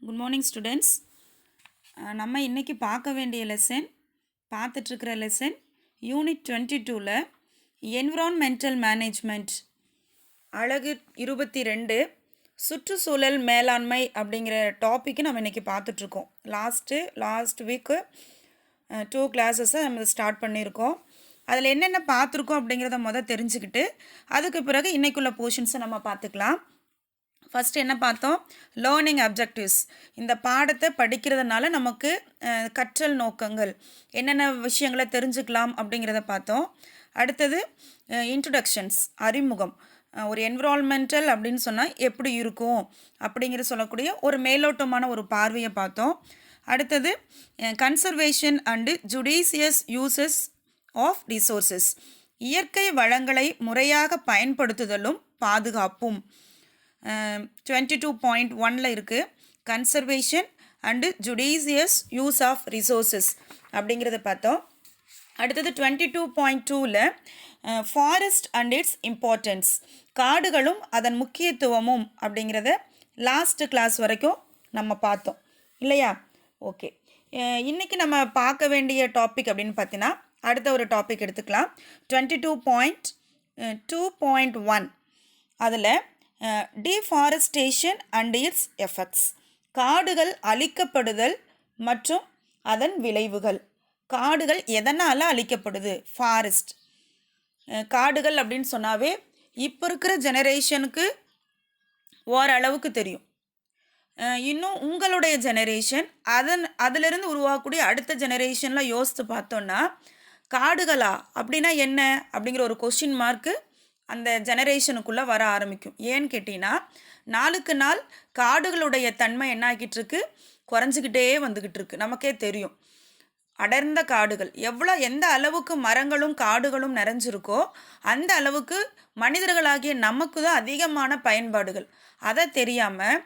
Good morning students. நம்ம இன்றைக்கி பார்க்க வேண்டிய பார்த்துட்ருக்கிற லெசன் யூனிட் 22ல் என்விரான்மெண்டல் மேனேஜ்மெண்ட் அழகு 22 சுற்றுச்சூழல் மேலாண்மை அப்படிங்கிற டாப்பிக்கு நம்ம இன்றைக்கி பார்த்துட்ருக்கோம். லாஸ்ட் வீக்கு 2 கிளாஸஸை நம்ம ஸ்டார்ட் பண்ணியிருக்கோம். அதில் என்னென்ன பார்த்துருக்கோம் அப்படிங்கிறத தெரிஞ்சுக்கிட்டு அதுக்கு பிறகு இன்றைக்குள்ள போர்ஷன்ஸை நம்ம பார்த்துக்கலாம். ஃபஸ்ட்டு என்ன பார்த்தோம்? Learning objectives. இந்த பாடத்தை படிக்கிறதுனால நமக்கு கற்றல் நோக்கங்கள் என்னென்ன விஷயங்களை தெரிஞ்சுக்கலாம் அப்படிங்கிறத பார்த்தோம். அடுத்தது இன்ட்ரொடக்ஷன்ஸ், அறிமுகம். ஒரு என்விரான்மெண்டல் அப்படின்னு சொன்னால் எப்படி இருக்கும் அப்படிங்கிற சொல்லக்கூடிய ஒரு மேலோட்டமான ஒரு பார்வையை பார்த்தோம். அடுத்தது conservation and judicious uses of resources. இயற்கை வளங்களை முறையாக பயன்படுத்துதலும் பாதுகாப்பும் 22.1ல் இருக்குது. Conservation and judicious use of resources அப்படிங்கிறத பார்த்தோம். அடுத்தது 22.2ல் ஃபாரஸ்ட் அண்ட் இட்ஸ் இம்பார்ட்டன்ஸ், காடுகளும் அதன் முக்கியத்துவமும் அப்படிங்கிறத லாஸ்ட் கிளாஸ் வரைக்கும் நம்ம பார்த்தோம் இல்லையா? ஓகே, இன்றைக்கி நம்ம பார்க்க வேண்டிய டாபிக் அப்படின்னு பார்த்தீங்கன்னா அடுத்த ஒரு டாபிக் எடுத்துக்கலாம். 22.2.1 அதில் டிஃபாரஸ்டேஷன் அண்ட் இட்ஸ் எஃபெக்ட்ஸ், காடுகள் அழிக்கப்படுதல் மற்றும் அதன் விளைவுகள். காடுகள் எதனால் அழிக்கப்படுது? ஃபாரஸ்ட், காடுகள் அப்படின்னு சொன்னாவே இப்போ இருக்கிற ஜெனரேஷனுக்கு ஓரளவுக்கு தெரியும். இன்னும் உங்களுடைய ஜெனரேஷன் அதிலிருந்து உருவாகக்கூடிய அடுத்த ஜெனரேஷனில் யோசித்து பார்த்தோன்னா காடுகளா அப்படின்னா என்ன அப்படிங்கிற ஒரு கொஸ்டின் மார்க்கு அந்த ஜெனரேஷனுக்குள்ளே வர ஆரம்பிக்கும். ஏன்னு கேட்டிங்கன்னா நாளுக்கு நாள் காடுகளுடைய தன்மை என்ன ஆகிட்டுருக்கு? குறைஞ்சிக்கிட்டே வந்துக்கிட்டு இருக்கு. நமக்கே தெரியும் அடர்ந்த காடுகள் எந்த அளவுக்கு மரங்களும் காடுகளும் நிறைஞ்சிருக்கோ அந்த அளவுக்கு மனிதர்களாகிய நமக்கு தான் அதிகமான பயன்பாடுகள். அதை தெரியாமல்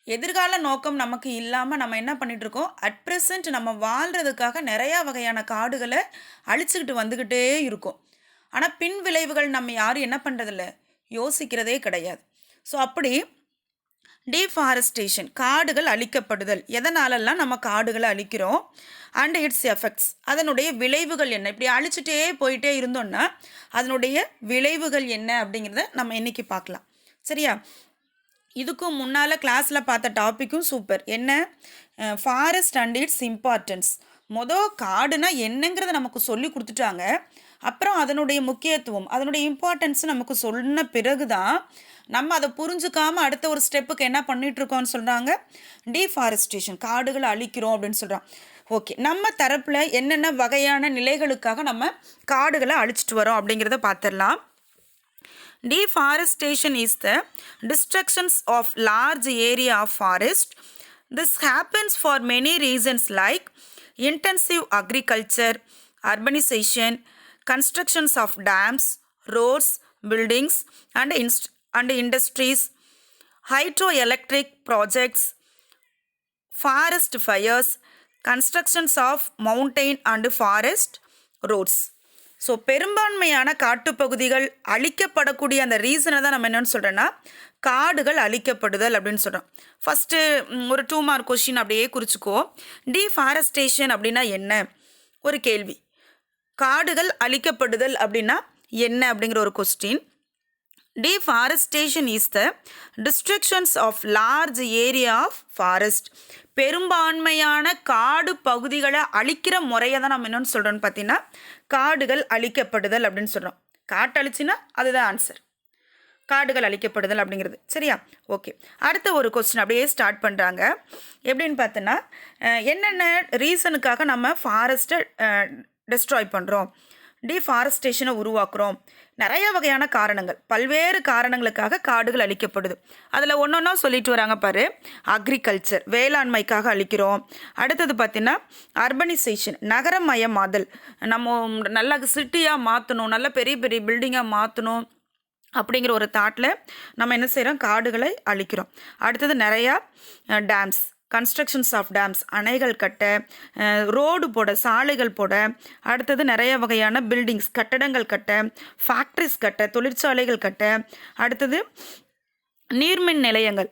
எதிர்கால நோக்கம் நமக்கு இல்லாமல் நம்ம என்ன பண்ணிகிட்ருக்கோம்? அட் ப்ரெசண்ட் நம்ம வாழ்கிறதுக்காக நிறையா வகையான காடுகளை அழிச்சுக்கிட்டு வந்துக்கிட்டே இருக்கோம். ஆனால் பின் விளைவுகள் நம்ம யாரும் என்ன பண்ணுறதில்ல, யோசிக்கிறதே கிடையாது. ஸோ அப்படி டிஃபாரஸ்டேஷன், காடுகள் அழிக்கப்படுதல், எதனாலெல்லாம் நம்ம காடுகளை அழிக்கிறோம், அண்ட் இட்ஸ் எஃபெக்ட்ஸ், அதனுடைய விளைவுகள் என்ன. இப்படி அழிச்சிட்டே போயிட்டே இருந்தோன்னா அதனுடைய விளைவுகள் என்ன அப்படிங்கிறத நம்ம இன்றைக்கி பார்க்கலாம். சரியா? இதுக்கும் முன்னால் கிளாஸில் பார்த்த டாப்பிக்கும் சூப்பர். என்ன? Forest and its importance. காடுனா என்னங்கிறத நமக்கு சொல்லி கொடுத்துட்டாங்க. அப்புறம் அதனுடைய முக்கியத்துவம், அதனுடைய இம்பார்ட்டன்ஸ் நமக்கு சொன்ன பிறகு தான் நம்ம அதை புரிஞ்சுக்காமல் அடுத்த ஒரு ஸ்டெப்புக்கு என்ன பண்ணிகிட்ருக்கோம்னு சொல்கிறாங்க? டிஃபாரஸ்டேஷன், காடுகளை அழிக்கிறோம் அப்படின்னு சொல்கிறான். ஓகே, நம்ம தரப்பில் என்னென்ன வகையான நிலைகளுக்காக நம்ம காடுகளை அழிச்சிட்டு வரோம் அப்படிங்கிறத பார்த்துடலாம். Deforestation is the destructions of large area of forest. This happens for many reasons like intensive agriculture, urbanization, constructions of dams, roads, buildings and industries, hydroelectric projects, forest fires, constructions of mountain and forest roads. So பெரும்பான்மையான காட்டுப்பகுதிகள் அழிக்கப்படக்கூடிய அந்த ரீசனை தான் நம்ம என்னென்னு சொல்கிறோன்னா காடுகள் அழிக்கப்படுதல் அப்படின்னு சொல்கிறோம். First ஒரு 2 மார்க் கொஷின் அப்படியே குறிச்சிக்கோ. டிஃபாரஸ்டேஷன் அப்படின்னா என்ன ஒரு கேள்வி, காடுகள் அழிக்கப்படுதல் அப்படின்னா என்ன அப்படிங்கிற ஒரு question. Deforestation is the destructions of large area of forest. பெரும்பான்மையான காடு பகுதிகளை அழிக்கிற முறையை தான் நம்ம என்னென்னு சொல்கிறோன்னு பார்த்தீங்கன்னா காடுகள் அழிக்கப்படுதல் அப்படின்னு சொல்கிறோம். காட்டு அழிச்சின்னா அதுதான் ஆன்சர், காடுகள் அழிக்கப்படுதல் அப்படிங்கிறது. சரியா? ஓகே, அடுத்த ஒரு கொஸ்டின் அப்படியே ஸ்டார்ட் பண்ணுறாங்க. எப்படின்னு பார்த்தோன்னா என்னென்ன ரீசனுக்காக நம்ம ஃபாரஸ்ட்டை டெஸ்ட்ராய் பண்ணுறோம், டிஃபாரஸ்டேஷனை உருவாக்குறோம். நிறைய வகையான காரணங்கள், பல்வேறு காரணங்களுக்காக காடுகள் அழிக்கப்படுது. அதில் ஒன்றொன்னா சொல்லிட்டு வராங்க பாரு. அக்ரிகல்ச்சர், வேளாண்மைக்காக அழிக்கிறோம். அடுத்தது பார்த்திங்கன்னா அர்பனைசேஷன், நகரமயமாதல், நம்ம நல்ல சிட்டியாக மாற்றணும், நல்ல பெரிய பெரிய பில்டிங்காக மாற்றணும் அப்படிங்கிற ஒரு தாட்டில் நம்ம என்ன செய்கிறோம்? காடுகளை அழிக்கிறோம். அடுத்தது நிறையா டேம்ஸ், கன்ஸ்ட்ரக்ஷன்ஸ் ஆஃப் டேம்ஸ், அணைகள் கட்ட, ரோடு போட, சாலைகள் போட. அடுத்தது நிறைய வகையான பில்டிங்ஸ், கட்டடங்கள் கட்ட, ஃபேக்ட்ரிஸ் கட்ட, தொழிற்சாலைகள் கட்ட. அடுத்தது நீர்மின் நிலையங்கள்,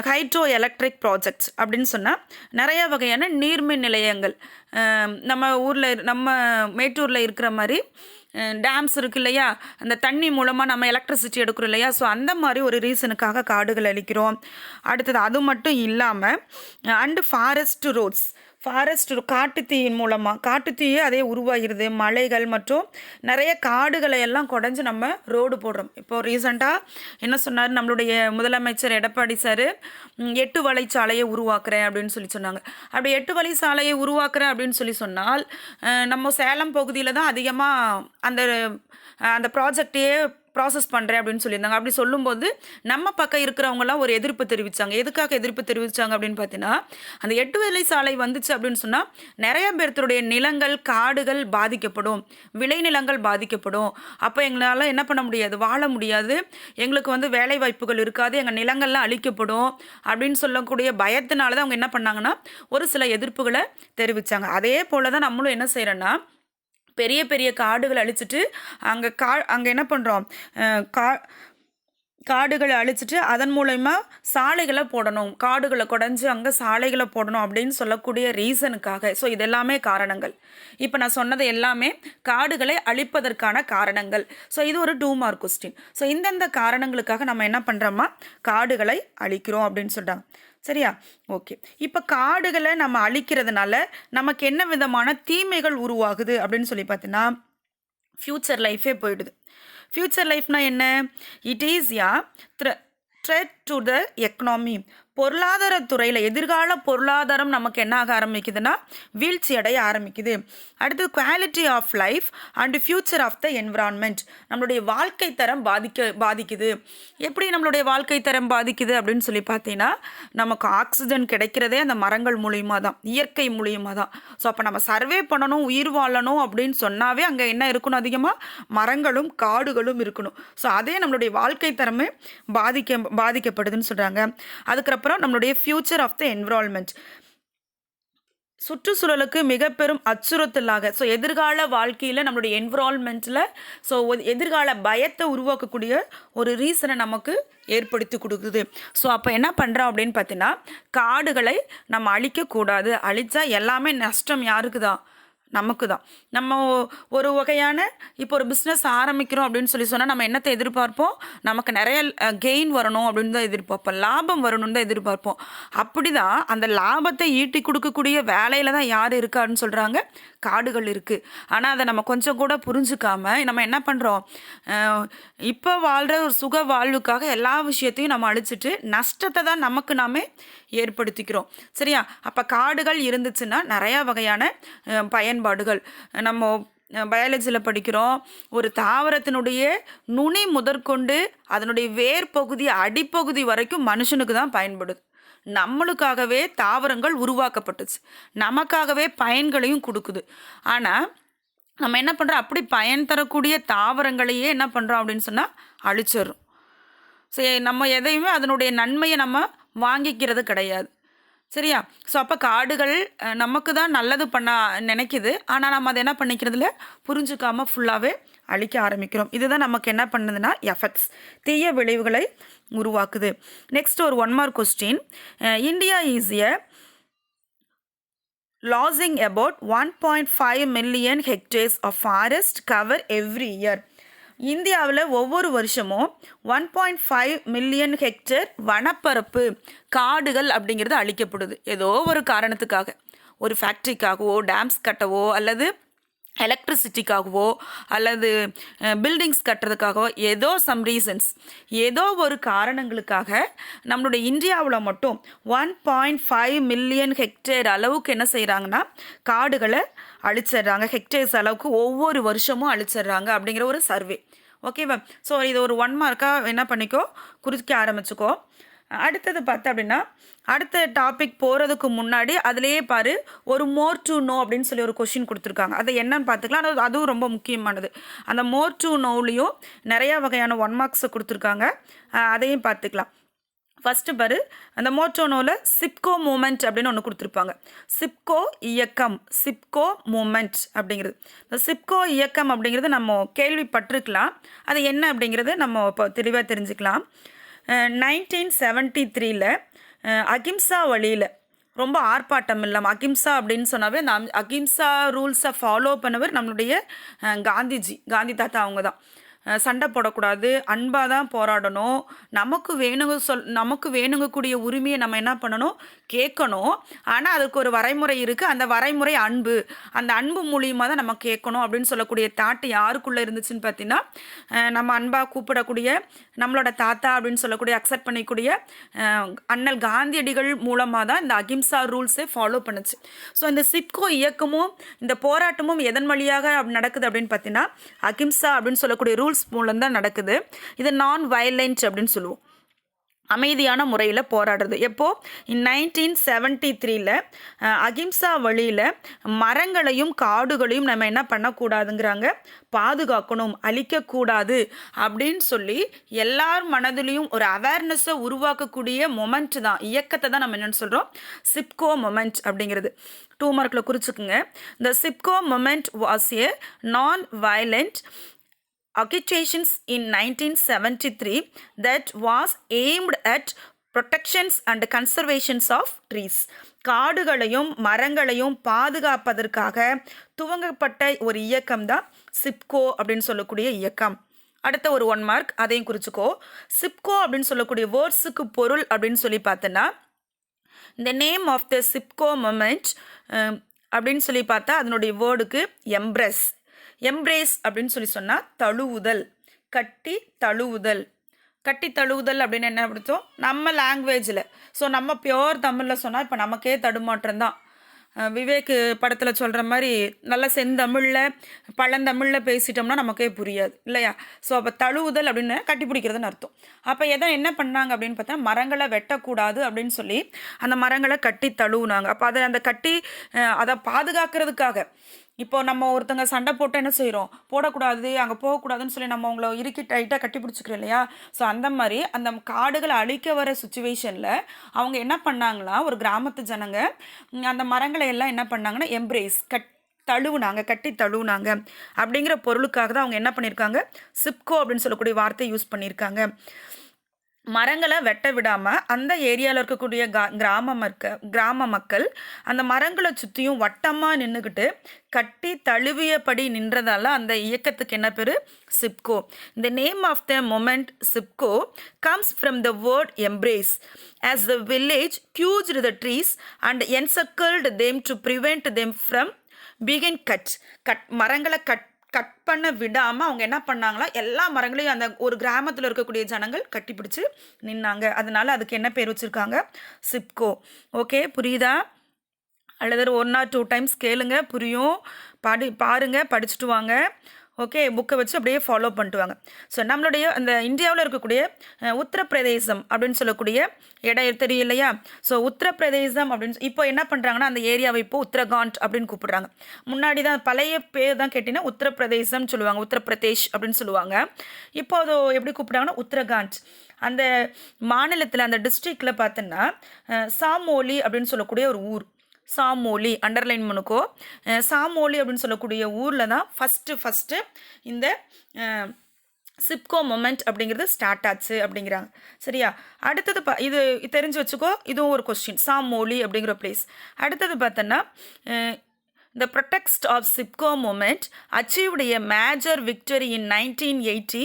ஹைட்ரோ எலக்ட்ரிக் ப்ராஜெக்ட்ஸ் அப்படின்னு சொன்னால் நிறையா வகையான நீர்மின் நிலையங்கள் நம்ம ஊரில் நம்ம மேட்டூரில் இருக்கிற மாதிரி டேம்ஸ் இருக்குது இல்லையா, அந்த தண்ணி மூலமாக நம்ம எலக்ட்ரிசிட்டி எடுக்கிறோம் இல்லையா. ஸோ அந்த மாதிரி ஒரு ரீசனுக்காக காடுகள் அழிக்கிறோம். அடுத்தது அது மட்டும் இல்லாமல் அண்டு ஃபாரஸ்ட் ரோட்ஸ், ஃபாரஸ்ட் காட்டுத்தீயின் மூலமாக காட்டுத்தீயே அதே உருவாகிறது. மலைகள் மற்றும் நிறைய காடுகளை எல்லாம் குடஞ்சி நம்ம ரோடு போடுறோம். இப்போது ரீசெண்டாக என்ன சொன்னார் நம்மளுடைய முதலமைச்சர் எடப்பாடி சார், 8 வழிச்சாலையை உருவாக்குறேன் அப்படின்னு சொல்லி சொன்னாங்க. அப்படி 8 வழிச்சாலையை உருவாக்குறேன் அப்படின்னு சொல்லி சொன்னால் நம்ம சேலம் பகுதியில் தான் அதிகமாக அந்த ப்ராஜெக்டையே ப்ராசஸ் பண்ணுறேன் அப்படின்னு சொல்லியிருந்தாங்க. அப்படி சொல்லும்போது நம்ம பக்கம் இருக்கிறவங்களாம் ஒரு எதிர்ப்பு தெரிவித்தாங்க. எதுக்காக எதிர்ப்பு தெரிவித்தாங்க அப்படின்னு பார்த்தீங்கன்னா, அந்த 8 வழி சாலை வந்துச்சு அப்படின்னு சொன்னால் நிறைய பேர்த்துடைய நிலங்கள் காடுகள் பாதிக்கப்படும், விளைநிலங்கள் பாதிக்கப்படும். அப்போ எங்களால் என்ன பண்ண முடியாது, வாழ முடியாது, எங்களுக்கு வேலை வாய்ப்புகள் இருக்காது, எங்கள் நிலங்கள்லாம் அழிக்கப்படும் அப்படின்னு சொல்லக்கூடிய பயத்தினால தான் அவங்க என்ன பண்ணாங்கன்னா ஒரு சில எதிர்ப்புகளை தெரிவித்தாங்க. அதே போல் தான் நம்மளும் என்ன செய்கிறோன்னா பெரிய பெரிய காடுகளை அழிச்சிட்டு அங்கே என்ன பண்ணுறோம், காடுகளை அழிச்சிட்டு அதன் மூலயமா சாலைகளை போடணும், காடுகளை குடஞ்சி அங்கே சாலைகளை போடணும் அப்படின்னு சொல்லக்கூடிய ரீசனுக்காக. ஸோ இதெல்லாமே காரணங்கள். இப்போ நான் சொன்னது எல்லாமே காடுகளை அழிப்பதற்கான காரணங்கள். ஸோ இது ஒரு 2 மார்க் கொஸ்டின். ஸோ இந்தந்த காரணங்களுக்காக நம்ம என்ன பண்ணுறோமா காடுகளை அழிக்கிறோம் அப்படின்னு சொல்கிறாங்க. சரியா, ஓகே. இப்போ காடுகளை நம்ம அழிக்கிறதுனால நமக்கு என்ன விதமான தீமைகள் உருவாகுது அப்படின்னு சொல்லி பார்த்தீங்கன்னா ஃப்யூச்சர் லைஃபே போயிடுது. ஃப்யூச்சர் லைஃப்னா என்ன, it is threat to the economy. பொருளாதாரத்துறையில் எதிர்கால பொருளாதாரம் நமக்கு என்ன ஆக ஆரம்பிக்குதுன்னா வீழ்ச்சி அடைய ஆரம்பிக்குது. அடுத்து quality of life and future of the environment, நம்மளுடைய வாழ்க்கை தரம் பாதிக்குது. எப்படி நம்மளுடைய வாழ்க்கை தரம் பாதிக்குது அப்படின்னு சொல்லி பார்த்தீங்கன்னா நமக்கு ஆக்சிஜன் கிடைக்கிறதே அந்த மரங்கள் மூலியமாக தான், இயற்கை மூலியமாக தான். ஸோ அப்போ நம்ம சர்வே பண்ணணும், உயிர் வாழணும் அப்படின்னு சொன்னாவே அங்கே என்ன இருக்கணும், அதிகமாக மரங்களும் காடுகளும் இருக்கணும். ஸோ அதே நம்மளுடைய வாழ்க்கை தரமே பாதிக்கப்படுதுன்னு சொல்கிறாங்க. அதுக்கப்புறம் நம்மளுடைய ஃபியூச்சர் ஆஃப் த என்விரான்மெண்ட், சுற்றுச்சூழலுக்கு மிக பெரும் அச்சுறுத்தலாக. ஸோ எதிர்கால வாழ்க்கையில் நம்மளுடைய என்விரான்மெண்ட்டில் ஸோ எதிர்கால பயத்தை உருவாக்கக்கூடிய ஒரு ரீசனை நமக்கு ஏற்படுத்தி கொடுக்குது. ஸோ அப்போ என்ன பண்ணுறோம் அப்படின்னு பார்த்தீங்கன்னா காடுகளை நம்ம அழிக்கக்கூடாது. அழித்தா எல்லாமே நஷ்டம் யாருக்கு தான், நமக்கு தான். நம்ம ஒரு வகையான இப்போ ஒரு பிஸ்னஸ் ஆரம்பிக்கிறோம் அப்படின்னு சொல்லி சொன்னால் நம்ம என்னத்தை எதிர்பார்ப்போம், நமக்கு நிறைய கெயின் வரணும் அப்படின்னு தான் எதிர்பார்ப்போம், லாபம் வரணும்னு தான் எதிர்பார்ப்போம். அப்படி தான் அந்த லாபத்தை ஈட்டி கொடுக்கக்கூடிய வேலையில் தான் யார் இருக்காருன்னு சொல்கிறாங்க, காடுகள் இருக்குது. ஆனால் அதை நம்ம கொஞ்சம் கூட புரிஞ்சுக்காம நம்ம என்ன பண்ணுறோம், இப்போ வாழ்கிற ஒரு சுக வாழ்வுக்காக எல்லா விஷயத்தையும் நம்ம அழிச்சிட்டு நஷ்டத்தை தான் நமக்கு நாமே ஏற்படுத்திக்கிறோம். சரியா, அப்போ காடுகள் இருந்துச்சுன்னா நிறையா வகையான பயன்பாடுகள். நம்ம பயாலஜியில் படிக்கிறோம், ஒரு தாவரத்தினுடைய நுனி முதற்கொண்டு அதனுடைய வேர் பகுதி அடிப்பகுதி வரைக்கும் மனுஷனுக்கு தான் பயன்படுது. நம்மளுக்காகவே தாவரங்கள் உருவாக்கப்பட்டுச்சு, நமக்காகவே பயன்களையும் கொடுக்குது. ஆனால் நம்ம என்ன பண்ணுறோம், அப்படி பயன் தரக்கூடிய தாவரங்களையே என்ன பண்ணுறோம் அப்படின்னு சொன்னால் அழிச்சிடுறோம். சரி, நம்ம எதையுமே அதனுடைய நன்மையை நம்ம வாங்கிக்கிறது கிடையாது. சரியா, ஸோ அப்போ காடுகள் நமக்கு தான் நல்லது பண்ண நினைக்குது, ஆனால் நம்ம அதை என்ன பண்ணிக்கிறதுல புரிஞ்சுக்காமல் ஃபுல்லாகவே அழிக்க ஆரம்பிக்கிறோம். இதுதான் நமக்கு என்ன பண்ணுதுன்னா எஃபெக்ட்ஸ், தீய விளைவுகளை உருவாக்குது. நெக்ஸ்ட் ஒரு 1 mark question. India is losing about 1.5 million hectares of forest cover every year. இந்தியாவில் ஒவ்வொரு வருஷமும் 1.5 மில்லியன் ஹெக்டேர் வனப்பரப்பு காடுகள் அப்படிங்கிறது அழிக்கப்படுது. ஏதோ ஒரு காரணத்துக்காக, ஒரு ஃபேக்ட்ரிக்காகவோ டேம்ஸ் கட்டவோ அல்லது எலக்ட்ரிசிட்டிக்காகவோ அல்லது பில்டிங்ஸ் கட்டுறதுக்காகவோ ஏதோ சம் ரீசன்ஸ், ஏதோ ஒரு காரணங்களுக்காக நம்மளுடைய இந்தியாவில் மட்டும் 1.5 மில்லியன் ஹெக்டேர் அளவுக்கு என்ன செய்கிறாங்கன்னா காடுகளை அழிச்சிடுறாங்க. ஹெக்டேர்ஸ் அளவுக்கு ஒவ்வொரு வருஷமும் அழிச்சிடுறாங்க அப்படிங்கிற ஒரு சர்வே. ஓகேவா, ஸோ இது ஒரு 1 மார்க்காக என்ன பண்ணிக்கோ, குறிக்க ஆரம்பிச்சுக்கோ. அடுத்தது பார்த்து அப்படின்னா அடுத்த டாபிக் போகிறதுக்கு முன்னாடி அதிலேயே பாரு ஒரு மோர் டு நோ அப்படின்னு சொல்லி ஒரு கொஷின் கொடுத்துருக்காங்க. அதை என்னன்னு பார்த்துக்கலாம், அதுவும் ரொம்ப முக்கியமானது. அந்த மோர் டு நோலையும் நிறையா வகையான 1 மார்க்ஸை கொடுத்துருக்காங்க, அதையும் பார்த்துக்கலாம். ஃபஸ்ட்டு பாரு, அந்த மோட்டோனோவில் சிப்கோ மூமெண்ட் அப்படின்னு ஒன்று கொடுத்துருப்பாங்க. சிப்கோ இயக்கம், சிப்கோ மூமெண்ட் அப்படிங்கிறது. இந்த சிப்கோ இயக்கம் அப்படிங்கிறது நம்ம கேள்விப்பட்டிருக்கலாம், அது என்ன அப்படிங்கிறது நம்ம இப்போ தெளிவாக தெரிஞ்சுக்கலாம். 1973ல் அகிம்சா வழியில் ரொம்ப ஆர்ப்பாட்டம் இல்லாமல் அகிம்சா அப்படின்னு சொன்னாவே அந்த அகிம்சா ரூல்ஸை ஃபாலோ பண்ணவர் நம்மளுடைய காந்தி தாத்தா அவங்க தான். சண்டை போடக்கூடாது, அன்பாக தான் போராடணும், நமக்கு வேணுங்கக்கூடிய உரிமையை நம்ம என்ன பண்ணணும், கேட்கணும். ஆனால் அதுக்கு ஒரு வரைமுறை இருக்குது, அந்த வரைமுறை அன்பு, அந்த அன்பு மூலியமாக தான் நம்ம கேட்கணும் அப்படின்னு சொல்லக்கூடிய தாட்டு யாருக்குள்ளே இருந்துச்சுன்னு பார்த்தீங்கன்னா, நம்ம அன்பாக கூப்பிடக்கூடிய நம்மளோட தாத்தா அப்படின்னு சொல்லக்கூடிய அக்செப்ட் பண்ணிக்கூடிய அண்ணல் காந்தியடிகள் மூலமாக தான் இந்த அகிம்சா ரூல்ஸை ஃபாலோ பண்ணுச்சு. ஸோ இந்த சிப்கோ இயக்கமும் இந்த போராட்டமும் எதன் வழியாக நடக்குது அப்படின்னு பார்த்தீங்கன்னா, அகிம்சா அப்படின்னு சொல்லக்கூடிய ரூல்ஸ் மூலம் தான் நடக்குது. இது நான் வயலண்ட் அப்படின்னு சொல்லுவோம், அமைதியான முறையில் போராடுறது. எப்போது 1973ல் அகிம்சா வழியில் மரங்களையும் காடுகளையும் நம்ம என்ன பண்ணக்கூடாதுங்கிறாங்க, பாதுகாக்கணும், அழிக்கக்கூடாது அப்படின்னு சொல்லி எல்லார் மனதிலையும் ஒரு அவேர்னஸை உருவாக்கக்கூடிய மொமெண்ட் தான், இயக்கத்தை தான் நம்ம என்னென்னு சொல்கிறோம், சிப்கோ மொமெண்ட் அப்படிங்கிறது. 2 மார்க்கில் குறிச்சுக்குங்க. The Sipco movement was a non-violent agitations in 1973 that was aimed at protections and conservations of trees. காடுகளையும் மரங்களையும் பாதுகாப்பதற்காக துவங்கப்பட்ட ஒரு இயக்கம் தான் சிப்கோ அப்படின்னு சொல்லக்கூடிய இயக்கம். அடுத்த ஒரு 1 மார்க், அதையும் குறிச்சுக்கோ. சிப்கோ அப்படின்னு சொல்லக்கூடிய வேர்ட்ஸுக்கு பொருள் அப்படின்னு சொல்லி பார்த்தோன்னா, the name of the Sipco movement அப்படின்னு சொல்லி பார்த்தா அதனுடைய வேர்டுக்கு எம்ப்ரேஸ் அப்படின்னு சொல்லி சொன்னால் தழுவுதல், கட்டி தழுவுதல் அப்படின்னு என்ன அர்த்தம் நம்ம லாங்குவேஜில். ஸோ நம்ம பியோர் தமிழில் சொன்னால் இப்போ நமக்கே தடுமாற்றம் தான். விவேக் படத்தில் சொல்கிற மாதிரி நல்ல செந்தமிழில் பழந்தமிழில் பேசிட்டோம்னா நமக்கே புரியாது இல்லையா. ஸோ அப்போ தழுவுதல் அப்படின்னு கட்டி பிடிக்கிறதுன்னு அர்த்தம். அப்போ என்ன பண்ணாங்க அப்படின்னு பார்த்தா, மரங்களை வெட்டக்கூடாது அப்படின்னு சொல்லி அந்த மரங்களை கட்டி தழுவுனாங்க. அப்போ அந்த கட்டி அதை பாதுகாக்கிறதுக்காக, இப்போ நம்ம ஒருத்தங்க சண்டை போட்டு என்ன செய்கிறோம், போடக்கூடாது அங்கே போகக்கூடாதுன்னு சொல்லி நம்ம அவங்கள இறுக்கி டைட்டாக கட்டி பிடிச்சிக்கிறோம் இல்லையா. ஸோ அந்த மாதிரி அந்த காடுகளை அழிக்க வர சுச்சுவேஷனில் அவங்க என்ன பண்ணாங்களா, ஒரு கிராமத்து ஜனங்க அந்த மரங்களை எல்லாம் என்ன பண்ணாங்கன்னா எம்ப்ரேஸ் கட்டி தழுவுனாங்க அப்படிங்கிற பொருளுக்காக தான் அவங்க என்ன பண்ணியிருக்காங்க, சிப்கோ அப்படின்னு சொல்லக்கூடிய வார்த்தை யூஸ் பண்ணியிருக்காங்க. மரங்களை வெட்ட விடாமல் அந்த ஏரியாவில் இருக்கக்கூடிய கிராம மக்கள் அந்த மரங்களை சுற்றியும் வட்டமாக நின்றுக்கிட்டு கட்டி தழுவியபடி நின்றதால அந்த இயக்கத்துக்கு என்ன பேர், Chipko. The name of the movement Sipco comes from the word embrace, as the village queued the trees and encircled them to prevent them from being cut. மரங்களை கட் பண்ண விடாமல் அவங்க என்ன பண்ணாங்களா, எல்லா மரங்களையும் அந்த ஒரு கிராமத்தில் இருக்கக்கூடிய ஜனங்கள் கட்டிப்பிடிச்சு நின்னாங்க. அதனால அதுக்கு என்ன பேர் வச்சுருக்காங்க, சிப்கோ. ஓகே, புரியுதா? அல்லது 1 or 2 டைம்ஸ் கேளுங்க, புரியும். பாருங்கள், படிச்சுட்டு வாங்க. ஓகே, புக்கை வச்சு அப்படியே ஃபாலோ பண்ணிட்டு வாங்க. ஸோ நம்மளுடைய அந்த இந்தியாவில் இருக்கக்கூடிய உத்தரப்பிரதேசம் அப்படின்னு சொல்லக்கூடிய இடம் தெரியும் இல்லையா. ஸோ உத்தரப்பிரதேசம் அப்படின்னு இப்போ என்ன பண்ணுறாங்கன்னா அந்த ஏரியாவை இப்போ உத்தரகாண்ட் அப்படின்னு கூப்பிடுறாங்க. முன்னாடி தான் பழைய பேர் தான் கேட்டிங்கன்னா உத்தரப்பிரதேசம்னு சொல்லுவாங்க, உத்தரப்பிரதேஷ் அப்படின்னு சொல்லுவாங்க. இப்போ அது எப்படி கூப்பிட்றாங்கன்னா உத்தரகாண்ட். அந்த மாநிலத்தில் அந்த டிஸ்ட்ரிக்டில் பார்த்தோன்னா சாமோலி அப்படின்னு சொல்லக்கூடிய ஒரு ஊர், சாமோலி அண்டர்லைன் பண்ணுக்கோ. சாமோலி அப்படின்னு சொல்லக்கூடிய ஊரில் தான் ஃபஸ்ட்டு இந்த சிப்கோ மொமெண்ட் அப்படிங்கிறது ஸ்டார்ட் ஆச்சு அப்படிங்கிறாங்க. சரியா? அடுத்தது இது தெரிஞ்சு வச்சுக்கோ, இதுவும் ஒரு கொஸ்டின், சாமோலி அப்படிங்கிற பிளேஸ். அடுத்தது பார்த்தோன்னா, the pretext of Sipco movement achieved a major victory in 1980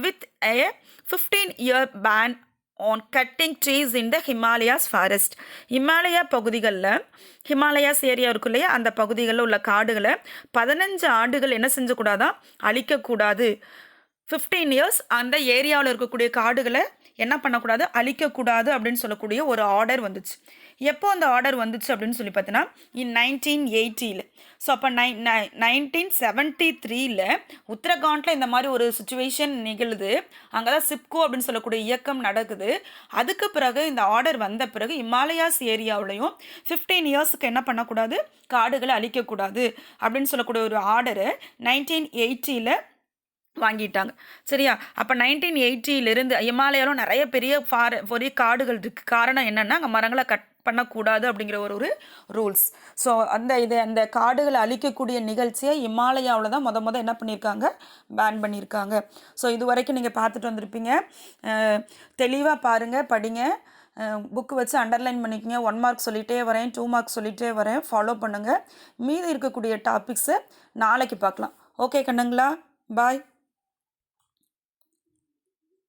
with a 15-year ban on cutting trees in the Himalayas forest. Himalaya பகுதிகளில், ஹிமாலயாஸ் ஏரியா இருக்கு இல்லையா, அந்த பகுதிகளில் உள்ள காடுகளை 15 ஆண்டுகள் என்ன செஞ்சக்கூடாதான், அழிக்கக்கூடாது. 15 இயர்ஸ் அந்த ஏரியாவில் இருக்கக்கூடிய காடுகளை என்ன பண்ணக்கூடாது, அழிக்கக்கூடாது அப்படின்னு சொல்லக்கூடிய ஒரு ஆர்டர் வந்துச்சு. எப்போ அந்த ஆர்டர் வந்துச்சு அப்படின்னு சொல்லி பார்த்தீங்கன்னா இன் 1980. ஸோ அப்போ 1973 உத்தரகாண்டில் இந்த மாதிரி ஒரு சுச்சுவேஷன் நிகழுது. அங்கே தான் சிப்கோ அப்படின்னு சொல்லக்கூடிய இயக்கம் நடக்குது. அதுக்கு பிறகு இந்த ஆர்டர் வந்த பிறகு இமாலயாஸ் ஏரியாவிலையும் 15 இயர்ஸுக்கு என்ன பண்ணக்கூடாது, காடுகளை அழிக்கக்கூடாது அப்படின்னு சொல்லக்கூடிய ஒரு ஆர்டரு 1980 வாங்கிட்டாங்க. சரியா? அப்போ 1980லிருந்து இமாலயாவில் நிறைய பெரிய காடுகள் இருக்குது. காரணம் என்னென்னா அங்கே மரங்களை கட் பண்ணக்கூடாது அப்படிங்கிற ஒரு ரூல்ஸ். ஸோ அந்த காடுகளை அழிக்கக்கூடிய நிகழ்ச்சியை இமாலயாவில் தான் முத என்ன பண்ணியிருக்காங்க, பேன் பண்ணியிருக்காங்க. ஸோ இது வரைக்கும் நீங்கள் பார்த்துட்டு வந்திருப்பீங்க. தெளிவாக பாருங்கள், படிங்க, புக்கு வச்சு அண்டர்லைன் பண்ணிக்கங்க. 1 மார்க் சொல்லிகிட்டே வரேன், 2 மார்க் சொல்லிகிட்டே வரேன், ஃபாலோ பண்ணுங்கள். மீதி இருக்கக்கூடிய டாபிக்ஸை நாளைக்கு பார்க்கலாம். ஓகே கண்ணுங்களா? பாய்.